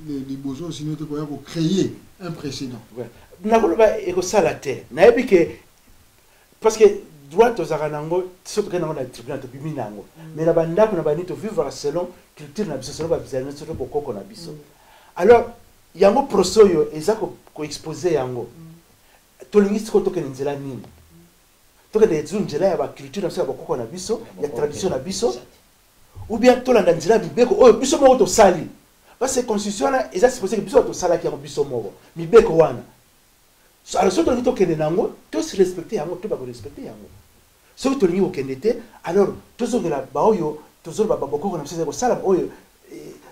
les besoins, sinon on créer un précédent. Ouais. Nakoloba eko sala te. Na yebi que parce que droit to zaranango, surtout que na tribunal to biminango. Mais na banda ko na bani to vivre selon culture na biso, selon ba bizarre surtout ko koko na biso. Alors, yango prosoyo ezako ko exposer yango. To linguiste ko to ke nzela nini. To ke de nzela ya ba culture na biso ba koko na biso, ya tradition na biso. Ou bien tolanda nzela mibeko oyo biso moko tosali parce que constitution na eza supposé que biso tosalaki yango biso moko mibeko wana so alors soki tolingi tokende nango tosirespecte yango to bakorespecte yango soki tolingi kokende te alors tozongela baoyo tozoloba babokoko na biso eza kosala oyo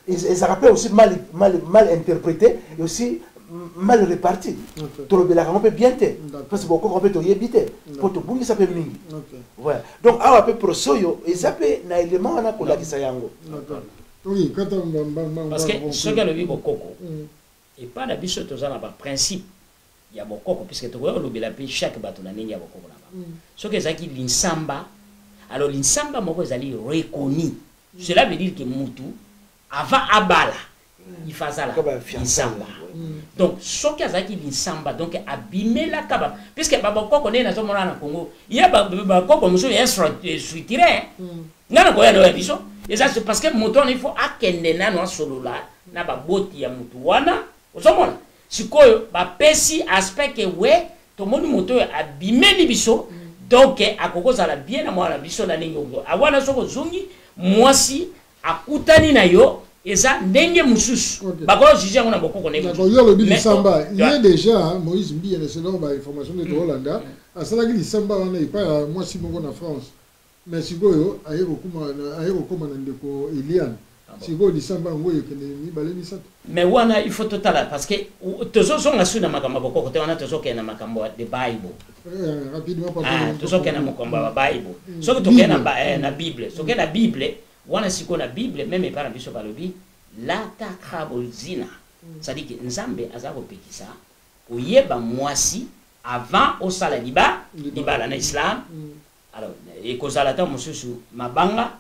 ezalaka mpe aussi mal interprété et aussi mal réparti. Tolobelaka yango mpe bien te parce que bokoko mpe toyebi te mpo tobungisa mpe mingi. Donc awa mpe prosoyo eza mpe na élément wana kolakisa yango. Parce que soki alobi bokoko epai na biso toza na baprincipe ya bokoko puisque tokoya kolobela mpe chaque bato na ndenge ya bokoko na bango soki ezalaki linsamba alors linsamba moko ezali reconnu cela veut dire que mutu avant abala il faisait la linsamba. Donc soki azaki linsamba donc abimela kaba puisque baboko ne na zomona na Congo il y a baboko muso ya structuré ngana ko ya no biso et ça c'est parce que moto il faut akende na no solo là na baboti ya mutu wana ozomona sikoyo ba pesi aspect que we to moni moto abimeli biso donc akokoza la bien na mwana biso na ningo awana soko zungi mwasi akutani na yo eza ndenge mususu bakolo jiji yango na bokoko ne d'accord yo le bilisamba il y a déjà Moïse Mbiya selon ba information de Holanda asalaki lisamba wana epai ya mwasi moko na France mais sikoyo aye kokóma na ndeko Eliane sikoyo lisamba yango ekende mibale misato mais wana il faut totala parce que tozozonga suna makambo bokoko te wana tozokenda makambo de Bible rapidement tozokenda makambo ya Bible soki tokenda na Bible soki na Bible wana sikoyo na Bible même epai na biso balobi lataka bozina c'est-à-dire que nzambe aza kopekisa oyeba mwasi avant osala libala na islam alors ekozala ta mosusu mabanga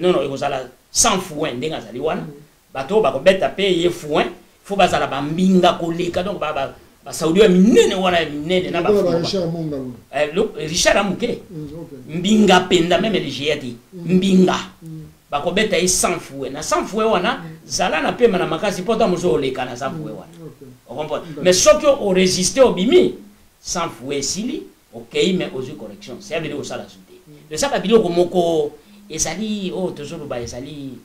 non ekozala sans fouin ndenge azali wana bato bakobeta pe ye fouin faut bazala bambinga koleka donc basaudi ya minene wana minene na Richard amuke mbinga penda même le jiati mbinga bakobeta ye sans fouin na sans fouin wana zala na pema na makasi pota mozo oleka na sans fouin wana on comprend mais soki o résister au bimi sans fouet sili OK mais aux correction c'est veut dire au sala souté de ça biloko moko ezali o tozolo ba ezali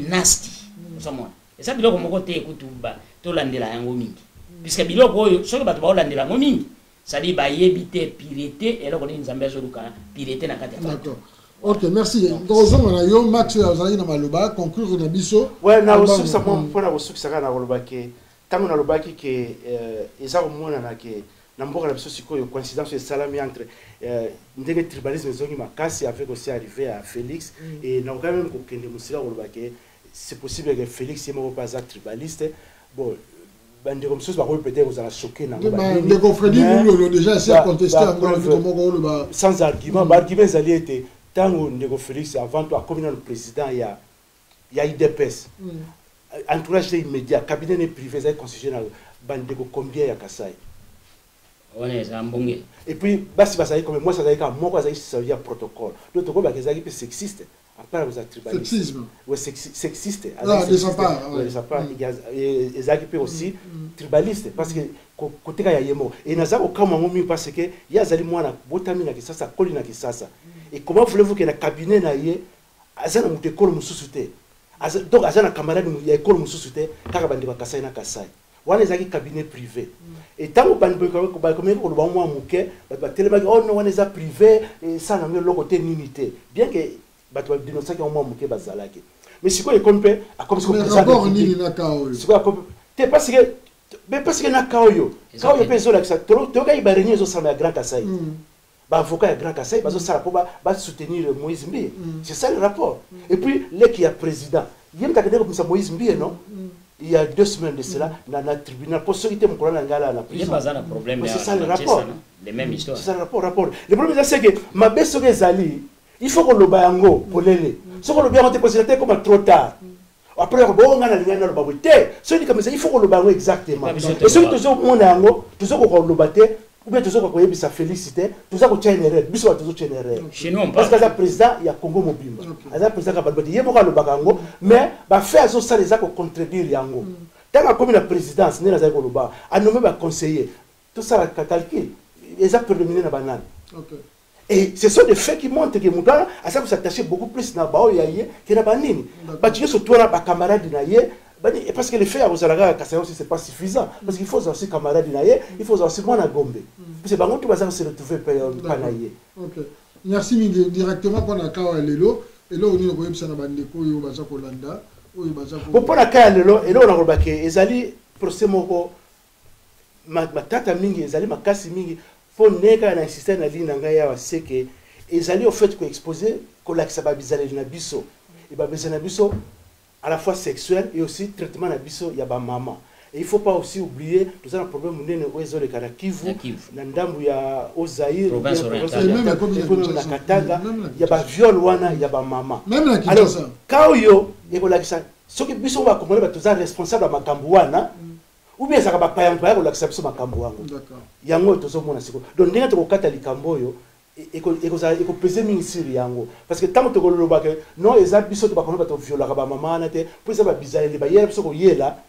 nasty osomona eza biloko moko te kutuba to landela yango mingi puisque biloko oyo soki bato ba landela yango mingi sali ba yebite pirete eloko ni nzambe azoluka pirete na kati ya d'accord. OK, merci. Donc on a yo Max azali na maloba conclure na biso ouais na osuki sa mpona osuki saka na koloba ke tango na lobaki ke eza komona na ke na mboka na biso sikoyo coïncidence et salami entre ndenge tribalisme zongi makasi avec aussi arrivé à Félix et na quand même kokende musila koloba ke c'est possible que Félix yemo pas être tribaliste bon bande comme ça va peut-être vous allez choquer na les confrères nous déjà essayer à contester encore sans argument argument zali était tango ndeko Félix avant toi comme le président il y a IDPS entourage immédiat cabinet privé est constitué dans bandeko combien ya Kasai on est ambongé et puis basi basali comme moi ça ça moko ça servir protocole d'autres comme bazali peu sexiste après vous attribuez sexisme ouais sexiste de sa part de sa part et azaki peut aussi tribaliste parce que côté ya yemo et naza okama ngomi parce que ya zali mwana botami na kisasa koli na kisasa et comment voulez-vous que na cabinet na ye azana mutekolo mususute donc azana camarade ya école mususute kaka bandi ba Kasai na Kasai wana ezaki cabinet privé et tant que bandi ba comme ko ba mwa muke ba telema oh non wana eza privé et ça na le côté unité bien que ba to dénoncer que mwa muke bazalaki mais siko e kompe a comme ce que rapport ni na kao siko a kompe te parce que na kao yo pe zo la ça to ka ibarenye zo sama ya Grand Kasai ba avocat ya Grand Kasai bazo sala po ba soutenir Moïse Mbie c'est ça le rapport et puis les qui a président yem ta kadeko comme Moïse Mbie non il y a 2 semaines de cela dans le tribunal pour ceux qui étaient mon colonel ngala la prison c'est ça le rapport les mêmes histoires c'est ça le rapport le problème c'est que ma beso que zali il faut que le bayango polele ce que le bien on considéré comme trop tard après bon ngana lingana le babote ce dit comme ça il faut que le bayango exactement et ce que toujours mon yango toujours ko le bater ou bien toujours ko yebisa féliciter toujours ko tchénérer biso toujours tchénérer chez nous on parce que le président il y a Congo Mobimba le président ka badbadi yebo ka le bakango mais ba faire ça les a ko contredire yango tant que comme la présidence ne la za ko le ba a nommé ba conseiller tout ça la calcul les a préliminaires na banane et ce sont des faits qui montrent que Moutala a ça s'attacher beaucoup plus na bao yaye que na banini ba tu surtout na ba camarade na ye parce que les faits à Ozalaga Kasai aussi c'est pas suffisant parce qu'il faut aussi camarade na ye il faut aussi moi na Gombe parce que bango tout va se retrouver pas na ye. OK merci directement pour na kawa lelo et là on est ko yebisa na bandeko yo baza ko landa oyo baza ko pour na kawa lelo et là on a robake ezali procès moko matata mingi ezali makasi mingi faut neka na insister na ligne nga ya c'est que ezali au fait ko exposer ko la ça ba bizale na biso et ba bizale na biso à la fois sexuel et aussi traitement na biso ya ba maman et il faut pas aussi oublier tout ça un problème munene ozo le kana Kivu na ndambu ya Ozaïre province orientale na Katanga ya ba viol wana ya ba maman même la Kinshasa quand yo et ko la ça ce que biso ba komona ba tous responsable ya makambu wana ou bien ça va pas y avoir l'acceptation makambo wango d'accord yango tozo mona siko donc ndenge to kata likambo yo et ko peser mingi siri yango parce que tant que lo ba que non eza biso to ba kono ba to viola ba maman na te pour ça ba bizarre ba yela biso ko yela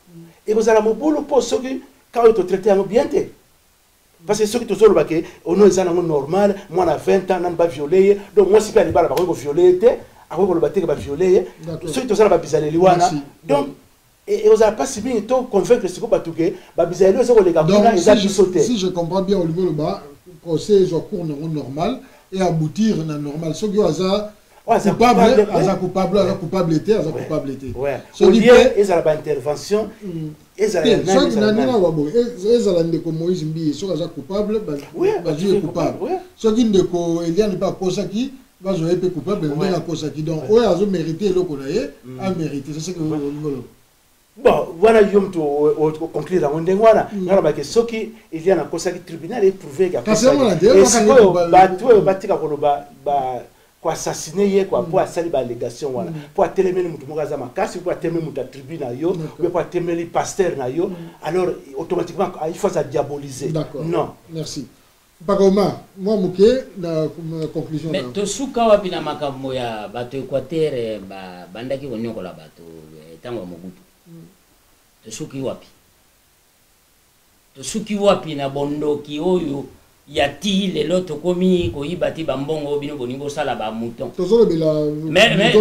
et ko zala mobulu pour ceux qui quand to traiter yango bien te parce que ceux qui tozo lo ba que ono eza nango normal moi na 20 ans nan ba violer donc moi si pas les ba ko violer te ako ko lo ba te ba violer ceux qui tozo ba bizarre liwana donc et on n'a pas si bien convaincre ce que Batouké, Babizali, c'est que les gars, si je comprends bien, Olivier Loba, procès soit cours normal et aboutir na normal ce qui est coupable était ouais au lieu ils ont intervention ils ont ndeko Moïse Mbi so aza coupable bazui coupable ce qui ndeko Eliane pas kosaki bazoi pe coupable ndena kosaki donc oyo azo mériter eloko na ye a mériter c'est ce que ngolo. Bon, voilà, je vais conclure dans le voilà. Alors, parce que ce qui il y a dans le tribunal est prouvé qu'il y a quoi assassiner quoi pour assassiner l'allégation voilà pour téléméner mutu mokaza makasi pour téléméner mutu tribunal yo pour téléméner pasteur na yo alors automatiquement il faut ça diaboliser. Non. Merci. Bagoma, moi muke na conclusion. Mais to suka wapi na makambo ya bato Equateur bandaki konyokola bato tango Mobutu. Tosuki wapi na bondoki oyo yati lelo tokomi koyibati bambongo bino boningo sala ba mouton mais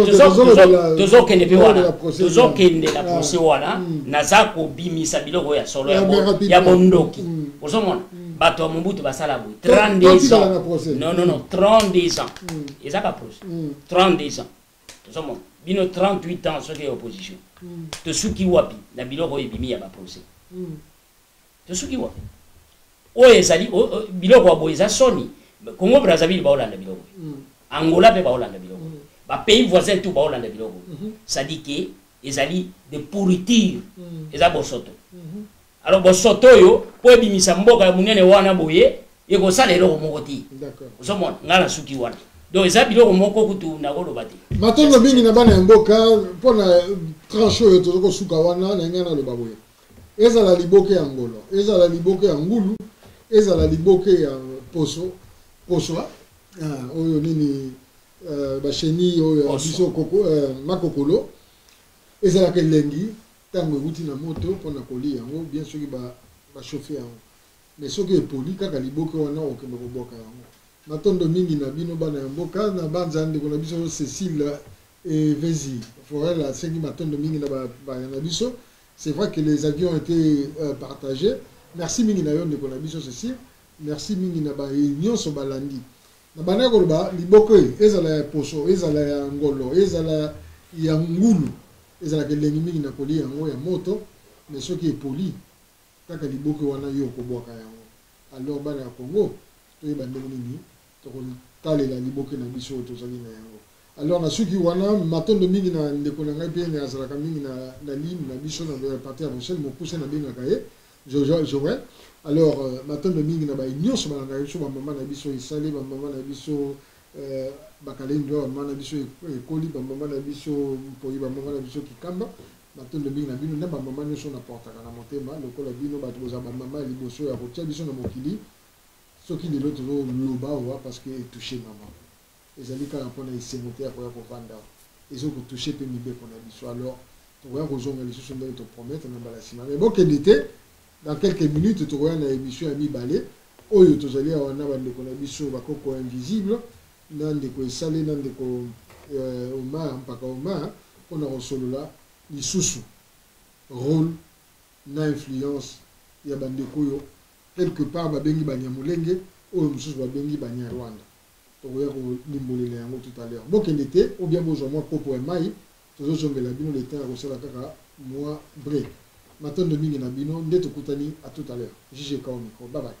tozokende pe wana tozokende la procès wana nazako bimisa biloko ya solo ya bondoki osomona bato ya Mobutu basala bo 32 ans non 32 ans ezaka procès 32 ans osomona bino 38 ans soki opposition tosuki wapi na biloko ebimi ya ba procès tosuki wapi oyo ezali biloko ya boye eza soni Congo Brazzaville baolanda biloko Angola pe baolanda biloko ba pays voisins tout baolanda biloko ça dit que ezali de pourriture eza bosoto alors bosoto yo po ebimisa mboka ya munene wana boye ekosala eloko moko ti osomona ngala suki wana donc eza biloko moko kutu na koloba te matondo mingi na bana ya mboka mpona tranche oyo tozokosuka wana na ngana loba boye ezala liboke ya ngolo ezala liboke ya ngulu ezala liboke ya poso oyo nini basheni oyo biso makokolo ezala kelengi tango ekuti na moto mpona kolia yango bien soki bachauffe yango mais soki epoli kaka liboke wana okende koboka yango matondo mingi na bino bana ya mboka na banza ndeko na biso Cécile et Vézi Forel a sengi matondo mingi na biso. C'est vrai que les avions ont été partagés. Merci mingi na yo ndeko na biso Cécile. Merci mingi na ba union so balandi. Na bana ko ba liboko ezala ya poso, ezala ya ngolo, ezala ya ngulu. Ezala ke lengi mingi na koli yango ya moto, mais soki epoli kaka liboko wana yo ko boka yango. Alors bana ya Congo to yebande nini to ko talela liboke na biso to zali na yango. Alors na suki wana matondo mingi na ndeko na ngai pe na azalaka mingi na ligne na biso na parti à Bruxelles mo pousse na benga kaye Joël. Alors matondo mingi na ba union so ba na biso ba mama na biso isale ba mama na biso bakalendo ba mama na biso ekoli ba mama na biso mpoyi ba mama na biso kikamba matondo mingi na bino na ba mama nyonso na portaka na motema lokola bino bato boza ba mama liboso ya kotia biso na mokili soki lelo tozo loba wa parce que touché maman ezali kaka mpona esengo te ya koya kovanda ezokotouche mpe mibeko na biso alors tokoya kozonga lisusu ndenge topromettre na mbala nsima mais bokende te dans quelques minutes tokoya na émission ya mibale oyo tozali awa na bandeko na biso bakoko invisible na ndeko esale na ndeko Omar mpaka Omar mpona kosolola lisusu rôle na influence ya bandeko oyo quelque part babengi banyamulenge oyo mosusu babengi banyarwanda tokoya kolimbolela yango tout à l'heure bokende te ou bien bozwa mwa kopo ya mai tozozongela bino le temps ya kosala kaka mwa break matondo mingi na bino nde tokutani à tout à l'heure JGK au micro bye bye.